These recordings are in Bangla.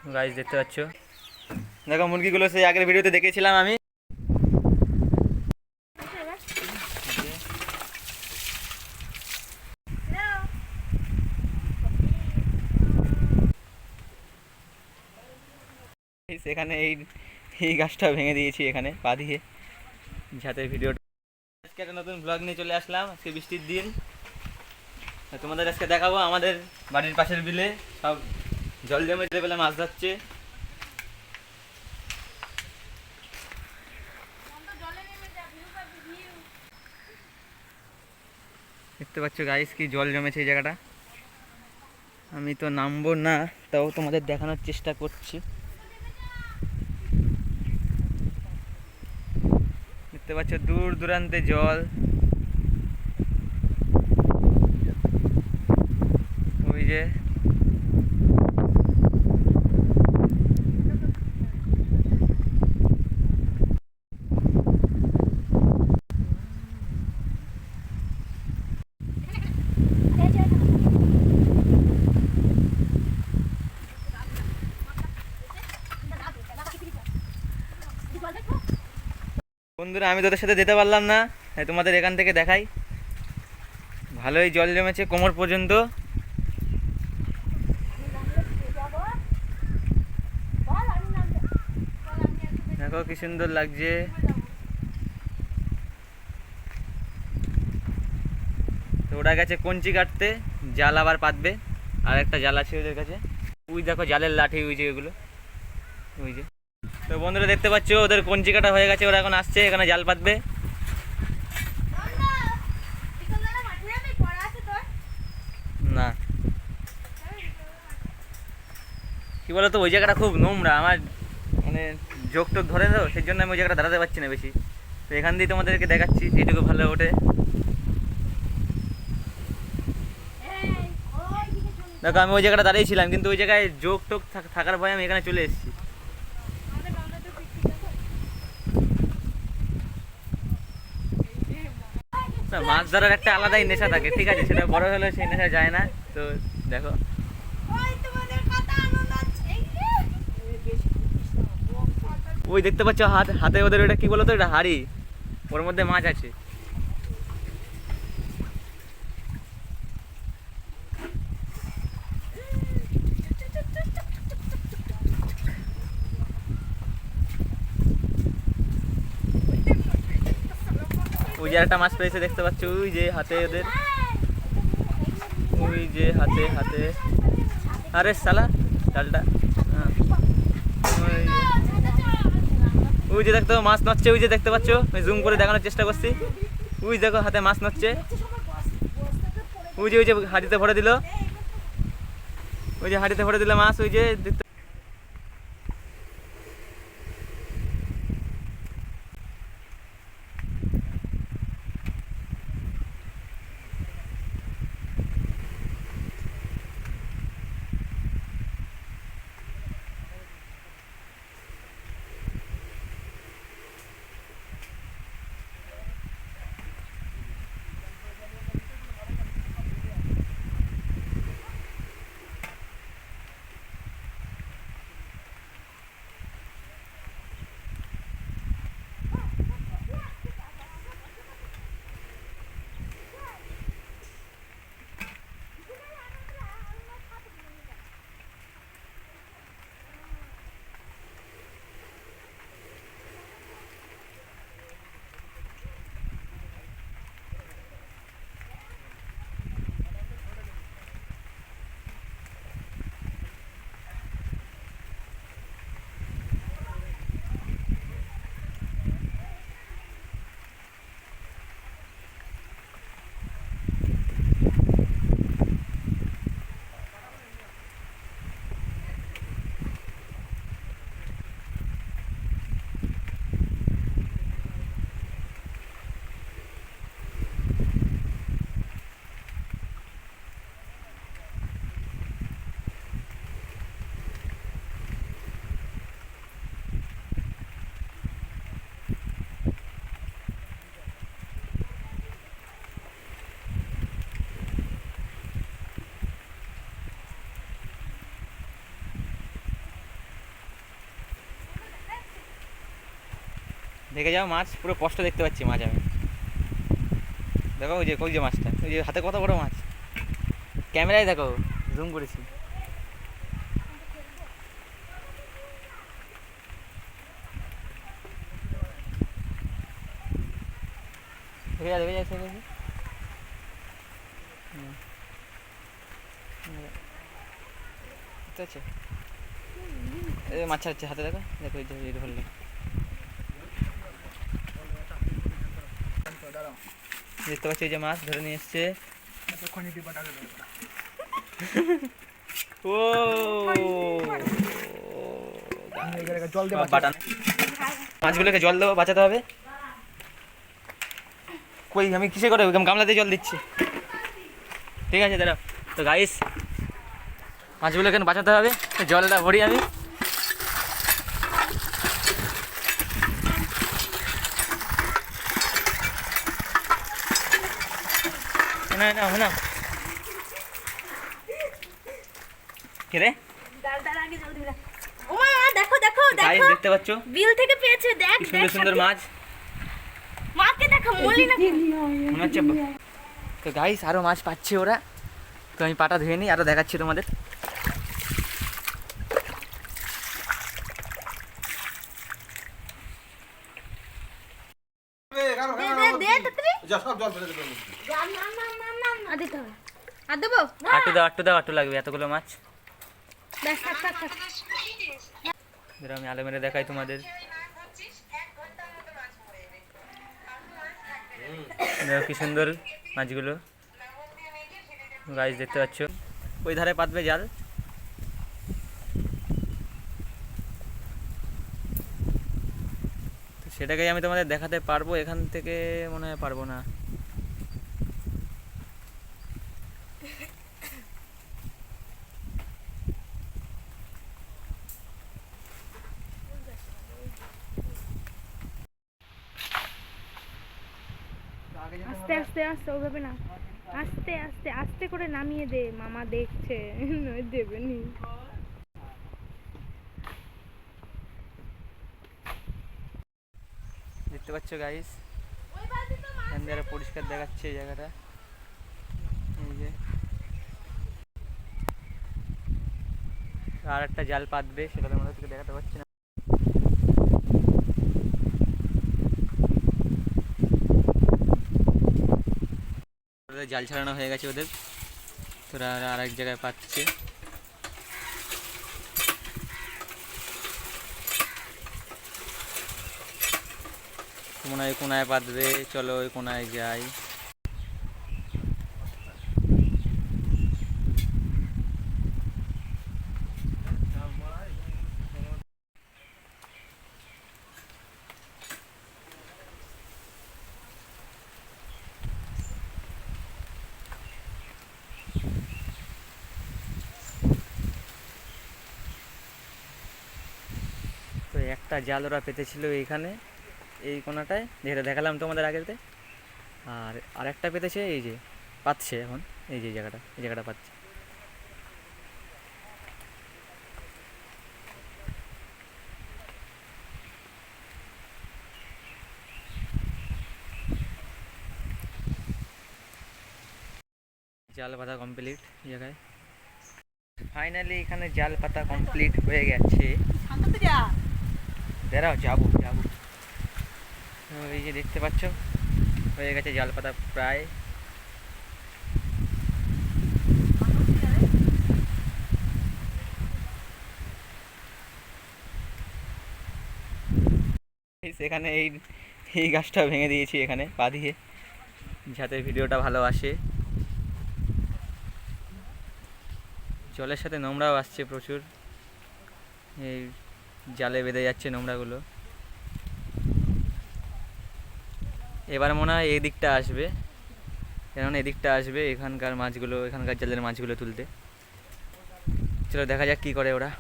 গাইস দেখতে পাচ্ছ, দেখো মুরগিগুলো সেই আগের ভিডিওতে দেখেছিলাম আমি। সেখানে এই এই গাছটা ভেঙে দিয়েছি এখানে পা দিয়ে, যাতে ভিডিওটা। আজকে একটা নতুন ব্লগ নিয়ে চলে আসলাম। আজকে বৃষ্টির দিন, তোমাদের আজকে দেখাবো আমাদের বাড়ির পাশের বিলে সব জল জমে বেলা মাছ ধরছে। দেখতে পাচ্ছ গাইস কি জল জমেছে এই জায়গাটা। আমি তো নামবো না, তাও তোমাদের দেখানোর চেষ্টা করছি। দেখতে পাচ্ছ দূর দূরান্তে জল, ওই যে বন্ধুরা, আমি তোদের সাথে যেতে পারলাম না, তোমাদের এখান থেকে দেখাই। ভালোই জল জমেছে কোমর পর্যন্ত। দেখো কি সুন্দর লাগছে। তো ওরা গেছে কঞ্চি কাটতে, জাল আবার পাতবে। আর একটা জাল আছে ওদের কাছে, ওই দেখো জালের লাঠি, ওই যে ওগুলো, ওই যে। তো বন্ধুরা দেখতে পাচ্ছ ওদের কঞ্চি কাটা হয়ে গেছে, ওরা এখন আসছে এখানে জাল পাতবে। না কি বলতো, ওই জায়গাটা খুব নোংরা, আমার মানে যোগ টোক ধরে, তো সেই জন্য আমি ওই জায়গাটা দাঁড়াতে পারছি না বেশি। তো এখান দিয়ে তোমাদেরকে দেখাচ্ছি যেটুকু ভালো ওঠে। দেখো আমি ওই জায়গাটা দাঁড়িয়েছিলাম, কিন্তু ওই জায়গায় যোগ টোক থাকার ভয়ে আমি এখানে চলে এসেছি। মাছ ধরার একটা আলাদাই নেশা থাকে, ঠিক আছে, সেটা বড় হলে সেই নেশা যায় না। তো দেখো ওই দেখতে পাচ্ছ হাতে ওদের, ওটা কি বলতো, এটা হাড়ি, ওর মধ্যে মাছ আছে। ওই যে একটা মাছ পেয়েছে দেখতে পাচ্ছ, ওই যে হাতে ওদের, ওই যে হাতে হাতে। আরে শালা ডালটা, ওই যে দেখতে মাছ নচ্ছে, ওই যে দেখতে পাচ্ছ, আমি জুম করে দেখানোর চেষ্টা করছি। ওই দেখো হাতে মাছ নচ্ছে, ওই যে হাঁড়িতে ভরে দিল, ওই যে হাঁড়িতে ভরে দিল মাছ, ওই যে দেখতে। দেখে যাও মাছ, পুরো স্পষ্ট দেখতে পাচ্ছি মাছ আমি। দেখো ওই যে মাছটা, ওই যে হাতে কত বড় মাছ, ক্যামেরায় দেখো, জুম করেছি। দেখে যা দেখে যা, দেখে যা। ঠিক আছে, এই মাছ ছাড়ছে হাতে, দেখো দেখো এই যে এই ধরলে। দেখতে পাচ্ছি এই যে মাছ ধরে নিয়ে এসছে। ও মাছগুলোকে জল দেবো, বাঁচাতে হবে। কই আমি কিসে করে গামলাতে জল দিচ্ছি। ঠিক আছে দাঁড়াও। তো গাইস, মাছগুলোকে বাঁচাতে হবে, জলটা ভরি আমি। না না না কে রে? ওমা দেখো দেখো গাইস দেখো, দেখতে পাচ্ছ বিল থেকে পেয়েছে, দেখ কি সুন্দর সুন্দর মাছ। মাকে দেখো, মলি না মনে হচ্ছে। তো গাইস আরো মাছ পাচ্ছে ওরা, তো আমি পাটা ধুয়ে নিই, আরো দেখাচ্ছি তোমাদের। দে দে দে তত্রি যা, সব জল ফেলে দেব। না না না না না দিতে হবে, আর দেবো আটটু দাও, আটটু লাগবে এতগুলো মাছ। ব্যাস থাক থাক থাক। যেটা আমি আলো মেরে দেখাই তোমাদের। দেখো কি সুন্দর মাছগুলো গাইস, দেখতে পাচ্ছ। ওই ধারে পাতবে জাল, তো সেটাকেই আমি তোমাদের দেখাতে পারবো, এখান থেকে মনে হয় পারবো না। আস্তে আস্তে আস্তে, ওভাবে না, আস্তে আস্তে আস্তে করে নামিয়ে দে, মামা দেখছে, নয় দেবে নি। দেখতে পাচ্ছ গাইস, এখান দিয়ে আরো পরিষ্কার দেখাচ্ছে এই জায়গাটা। এই যে আর একটা জাল পাতবে, সেটা তোমাদের থেকে দেখাতে পারছি না। জাল ছাড়ানো হয়ে গেছে ওদের, তোরা আর এক জায়গায় পাচ্ছে। মনে হয় কোনায় পাতবে, চলো ওই কোনায় যাই। তো একটা জাল ওরা পেতেছিল এইখানে, এই কোনাটায় যেটা দেখালাম তোমাদের আগেতে, আর আরেকটা পেতেছে এই যে পাচ্ছে এখন, এই যে জায়গাটা, এই জায়গাটা পাচ্ছে। জাল পাতা কমপ্লিট জায়গায়, ফাইনালি এখানে জাল পাতা কমপ্লিট হয়ে গেছে। দাঁড়াও যাবো যাবো। এই যে দেখতে পাচ্ছ হয়ে গেছে জাল পাতা প্রায়। সেখানে এই এই গাছটা ভেঙে দিয়েছি এখানে পা দিয়ে, যাতে ভিডিওটা ভালো আসে। জলের সাথে নোংরাও আসছে প্রচুর, এই জালে বেঁধে যাচ্ছে নোংরাগুলো। এবার মনে হয় এই দিকটা আসবে, কেননা এদিকটা আসবে এখানকার মাছগুলো, এখানকার জালের মাছগুলো তুলতে। চলো দেখা যাক কী করে ওরা।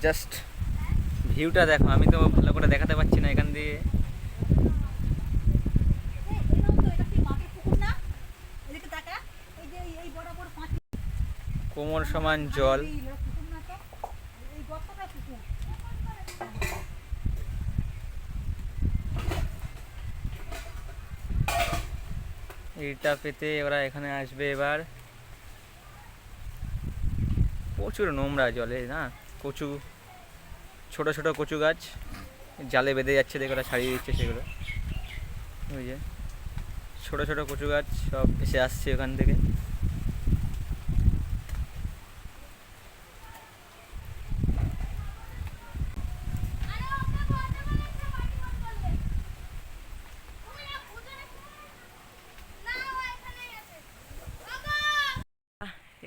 জাস্ট ভিউটা দেখো, আমি তো ভালো করে দেখাতে পারছি না এখান দিয়ে। কোমর সমান জল। এইটা পেতে ওরা এখানে আসবে এবার। প্রচুর নোংরা জলে না, কচু, ছোট ছোট কচু গাছ জালে বেঁধে যাচ্ছে, দেখে ওরা ছাড়িয়ে দিচ্ছে সেগুলো। ওই যে ছোট ছোট কচু গাছ সব এসে আসছে ওখান থেকে।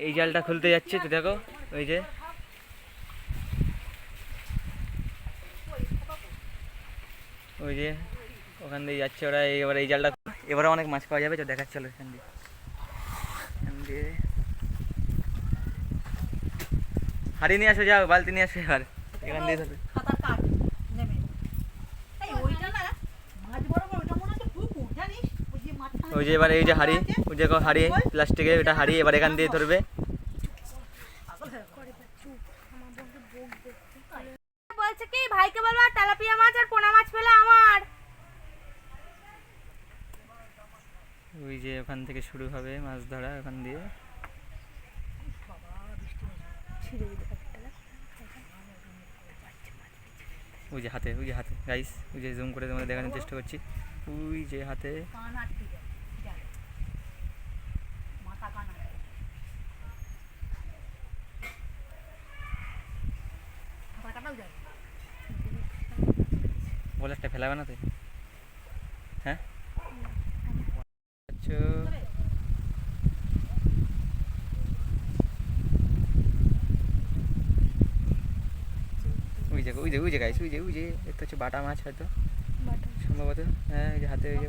এই জালটা খুলতে যাচ্ছে তো দেখো, ওই যে ওই যে ওখান দিয়ে যাচ্ছে ওরা। এবার এই জালটা এবারে অনেক মাছ পাওয়া যাবে, তো দেখাচ্ছে চলো এখান দিয়ে। এখান দিয়ে হাড়ি নিয়ে আসো, যাও বালতি নিয়ে আসো এবার এখান দিয়ে ধরবে। ওই যে এবার এই যে হাড়ি, ওই যে হাড়ি প্লাস্টিকের, ওটা হাড়ি এবার এখান দিয়ে ধরবে। বলছে কি ভাইকে বলবা তেলাপিয়া মাছ আর পোনা মাছ পেলে আমার। ওই যে ওখান থেকে শুরু হবে মাছ ধরা, ওখান দিয়ে। ওই যে হাতে, ওই যে হাতে গাইস, ওই যে জুম করে তোমাদের দেখানোর চেষ্টা করছি, ওই যে হাতে। বলে একটা ফেলাবে না তো? হ্যাঁ আচ্ছা, ওই যে ওই যে ওই যে গাইস, ওই যে ওই যে একটা হচ্ছে বাটা মাছ হয়তো সম্ভবত। হ্যাঁ ওই যে হাতে, ওই যে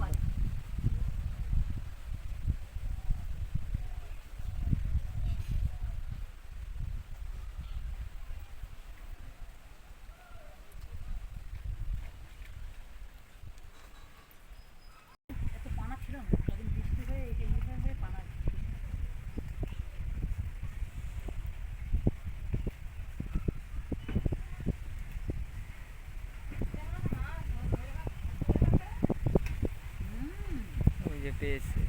ওই যে পেয়েছে।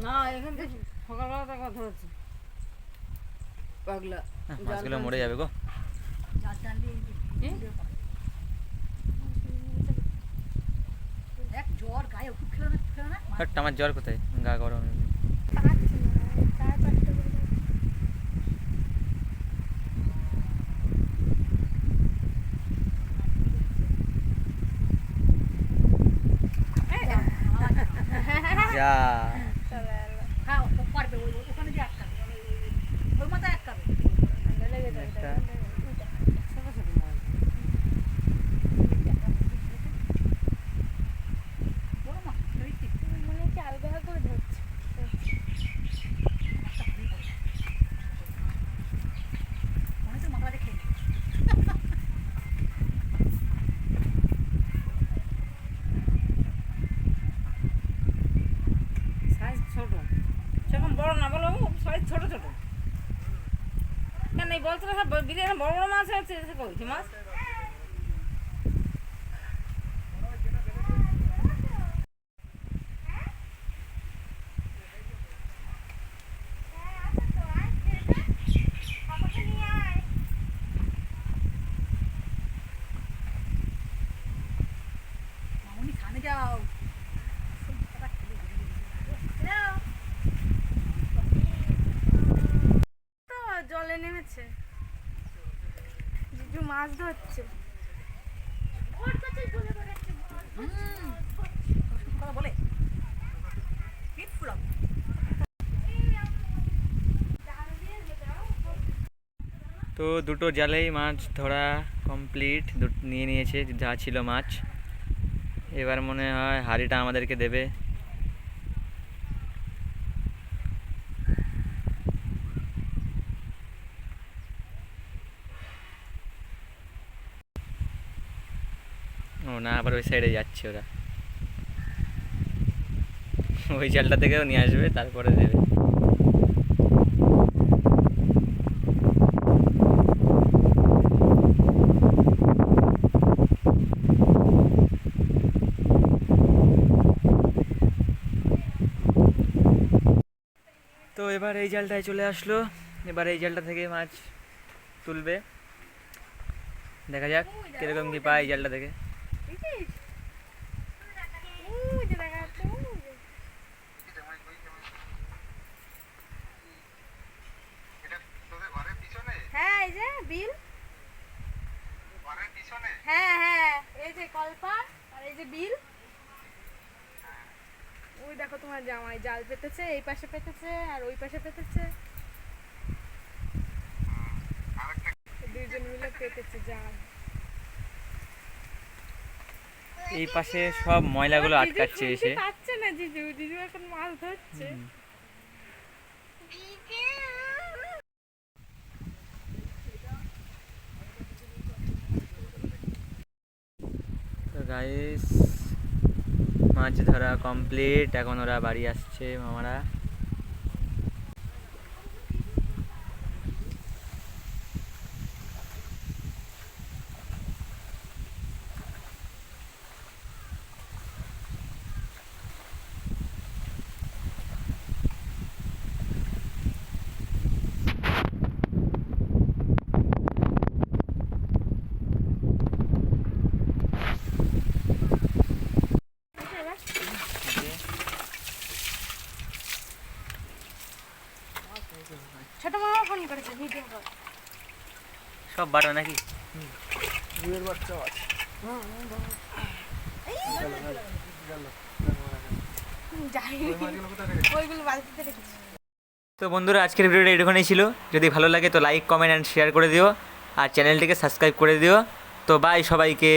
না এখান থেকে সকালবেলা টাকা ধরেছে পাগলা। মাছগুলো মরে যাবে গো। আমার জ্বর কোথায়, গা গরম। যা একটা সাইজ ছোট, সেরকম বড় না বলো, সাইজ ছোট ছোট। কেন এই বলতে সব বিরিয়ানি বড় বড় মাছ আছে, কই মাছ? জলে নেমেছে, জিজু মাছ ধরছে। তো দুটো জালেই মাছ ধরা কমপ্লিট, নিয়ে নিয়েছে যা ছিল মাছ। এবার মনে হয় হাঁড়িটা আমাদেরকে দেবে। ও না, আবার ওই সাইডে যাচ্ছে ওরা, ওই জালটা থেকেও নিয়ে আসবে তারপরে দেবে। তো এবার এই জালটায় চলে আসলো, এবার এই জালটা থেকে মাছ তুলবে। দেখা যাক কিরকম কি পায় এই জালটা থেকে। দেখছিস? ওই যে দেখা যাচ্ছে, ওই যে। হ্যাঁ এই যে বিল, হ্যাঁ হ্যাঁ এই যে কলপার আর এই যে বিল। ওই দেখো তোমার জামাই জাল পেতেছে, এই পাশে পেতেছে আর ওই পাশে পেতেছে, দুইজন মিলে পেতেছে জাল। এই পাশে সব ময়লাগুলো জিজু আটকাচ্ছে শুনতে এসে। পাচ্ছে না, জিজু জিজু এখন মাছ ধরছে। তো গাইস, মাছ ধরা কমপ্লিট, এখন ওরা বাড়ি আসছে মামারা। ছোট মামা ফোন করেছে, ভিডিও কল। সব বাটা নাকি? ওইগুলো বালতিতে রেখেছি। তো বন্ধুরা, আজকের ভিডিওটা এটুখানি ছিল। যদি ভালো লাগে তো লাইক, কমেন্ট অ্যান্ড শেয়ার করে দিও, আর চ্যানেলটিকে সাবস্ক্রাইব করে দিও। তো বাই সবাইকে।